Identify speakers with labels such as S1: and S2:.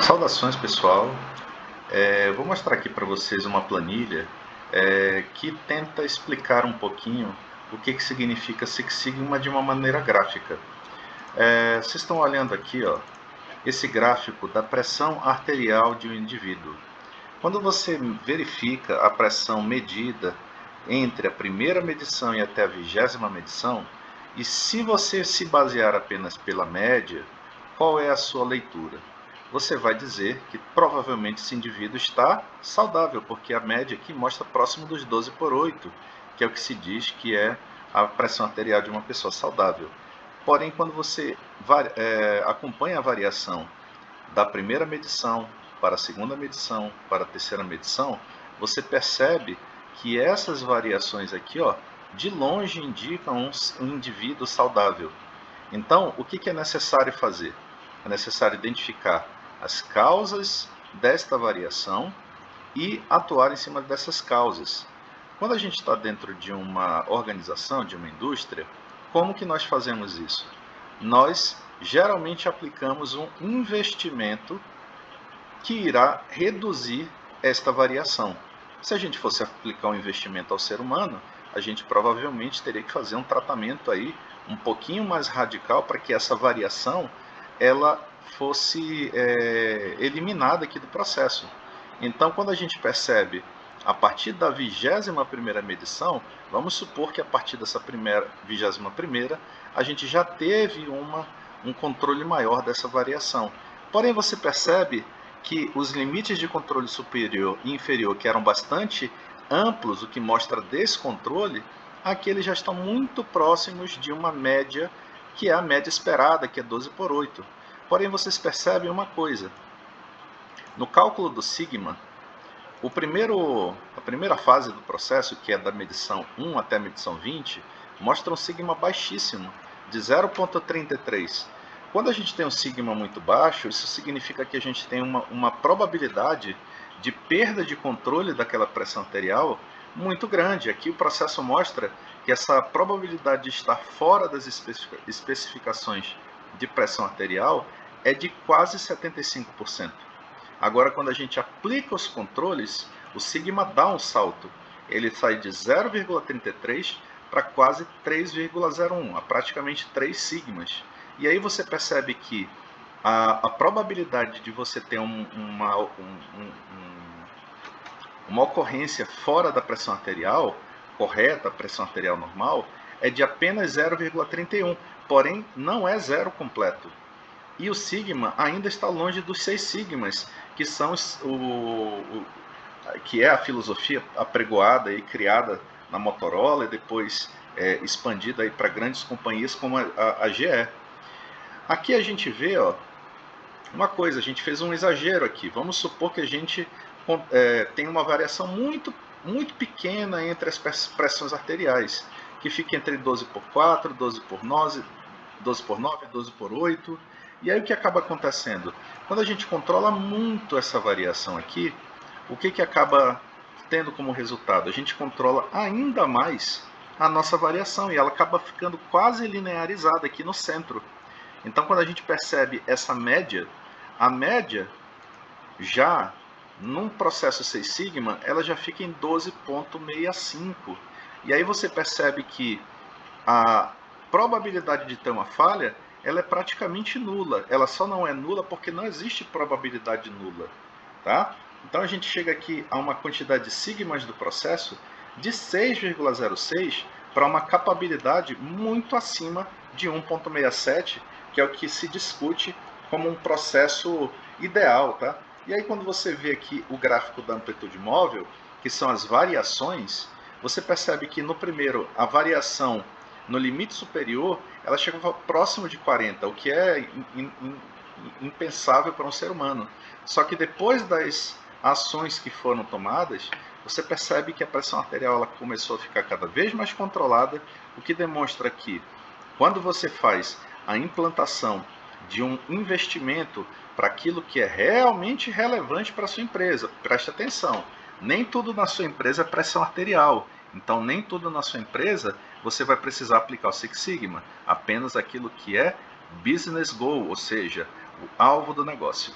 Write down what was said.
S1: Saudações, pessoal. Vou mostrar aqui para vocês uma planilha que tenta explicar um pouquinho o que significa Six Sigma de uma maneira gráfica. Vocês estão olhando aqui, ó, esse gráfico da pressão arterial de um indivíduo. Quando você verifica a pressão medida entre a primeira medição e até a 20ª medição, e se você se basear apenas pela média, qual é a sua leitura? Você vai dizer que provavelmente esse indivíduo está saudável, porque a média aqui mostra próximo dos 12/8, que é o que se diz que é a pressão arterial de uma pessoa saudável. Porém, quando você acompanha a variação da primeira medição para a segunda medição, para a terceira medição, você percebe que essas variações aqui, ó, de longe indicam um indivíduo saudável. Então, o que é necessário fazer? É necessário identificar as causas desta variação e atuar em cima dessas causas. Quando a gente está dentro de uma organização, de uma indústria, como que nós fazemos isso? Nós geralmente aplicamos um investimento que irá reduzir esta variação. Se a gente fosse aplicar um investimento ao ser humano, a gente provavelmente teria que fazer um tratamento aí um pouquinho mais radical para que essa variação ela fosse eliminada aqui do processo. Então, quando a gente percebe a partir da 21ª medição, vamos supor que a partir dessa 21ª, a gente já teve um controle maior dessa variação. Porém, você percebe que os limites de controle superior e inferior, que eram bastante amplos, o que mostra descontrole, aqui eles já estão muito próximos de uma média, que é a média esperada, que é 12/8. Porém, vocês percebem uma coisa. No cálculo do sigma, a primeira fase do processo, que é da medição 1 até a medição 20, mostra um sigma baixíssimo, de 0,33. Quando a gente tem um sigma muito baixo, isso significa que a gente tem uma probabilidade de perda de controle daquela pressão arterial muito grande. Aqui o processo mostra que essa probabilidade de estar fora das especificações de pressão arterial é de quase 75%. Agora, quando a gente aplica os controles, o sigma dá um salto. Ele sai de 0,33 para quase 3,01, a praticamente 3 sigmas. E aí você percebe que a probabilidade de você ter uma ocorrência fora da pressão arterial correta, pressão arterial normal, é de apenas 0,31, porém não é zero completo. E o sigma ainda está longe dos 6 sigmas, que são que é a filosofia apregoada e criada na Motorola e depois expandida para grandes companhias como a GE. Aqui a gente vê, ó, uma coisa, a gente fez um exagero aqui. Vamos supor que a gente tem uma variação muito pequena entre as pressões arteriais, que fica entre 12/4, 12/9, 12/9, 12/8. E aí o que acaba acontecendo? Quando a gente controla muito essa variação aqui, o que acaba tendo como resultado? A gente controla ainda mais a nossa variação e ela acaba ficando quase linearizada aqui no centro. Então, quando a gente percebe essa média, a média já num processo 6 sigma, ela já fica em 12,65. E aí você percebe que a probabilidade de ter uma falha, ela é praticamente nula. Ela só não é nula porque não existe probabilidade nula, tá? Então a gente chega aqui a uma quantidade de sigmas do processo de 6,06 para uma capabilidade muito acima de 1,67, que é o que se discute como um processo ideal, tá? E aí quando você vê aqui o gráfico da amplitude móvel, que são as variações, você percebe que no primeiro a variação no limite superior, ela chegava próximo de 40, o que é impensável para um ser humano. Só que depois das ações que foram tomadas, você percebe que a pressão arterial ela começou a ficar cada vez mais controlada, o que demonstra que quando você faz a implantação de um investimento para aquilo que é realmente relevante para a sua empresa, preste atenção, nem tudo na sua empresa é pressão arterial. Então, nem tudo na sua empresa você vai precisar aplicar o Six Sigma, apenas aquilo que é business goal, ou seja, o alvo do negócio.